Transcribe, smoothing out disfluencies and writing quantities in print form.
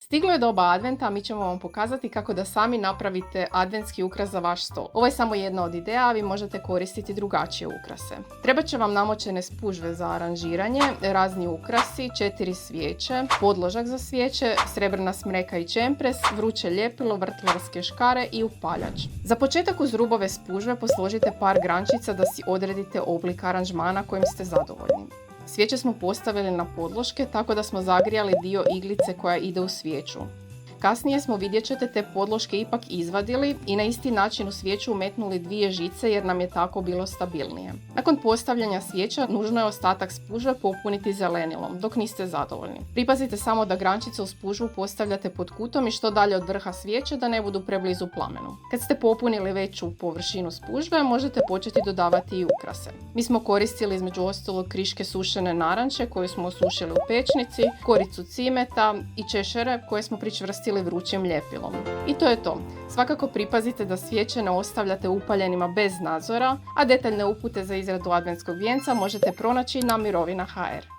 Stiglo je doba adventa, a mi ćemo vam pokazati kako da sami napravite adventski ukras za vaš stol. Ovo je samo jedna od ideja, a vi možete koristiti drugačije ukrase. Trebat će vam namočene spužve za aranžiranje, razni ukrasi, 4 svijeće, podložak za svijeće, srebrna smreka i čempres, vruće ljepilo, vrtlarske škare i upaljač. Za početak uz rubove spužve posložite par grančica da si odredite oblik aranžmana kojim ste zadovoljni. Svijeće smo postavili na podloške tako da smo zagrijali dio iglice koja ide u svijeću. Kasnije smo, vidjet ćete, te podloške ipak izvadili i na isti način u svijeću umetnuli 2 žice jer nam je tako bilo stabilnije. Nakon postavljanja svijeća nužno je ostatak spužve popuniti zelenilom dok niste zadovoljni. Pripazite samo da grančice u spužvu postavljate pod kutom i što dalje od vrha svijeće da ne budu preblizu plamenu. Kad ste popunili veću površinu spužve možete početi dodavati i ukrase. Mi smo koristili između ostalog kriške sušene naranče koju smo osušili u pečnici, koricu cimeta i češere koje smo pričvrstili vrućim ljepilom. I to je to. Svakako pripazite da svijeće ne ostavljate upaljenima bez nadzora, a detaljne upute za izradu adventskog vijenca možete pronaći na Mirovina.hr.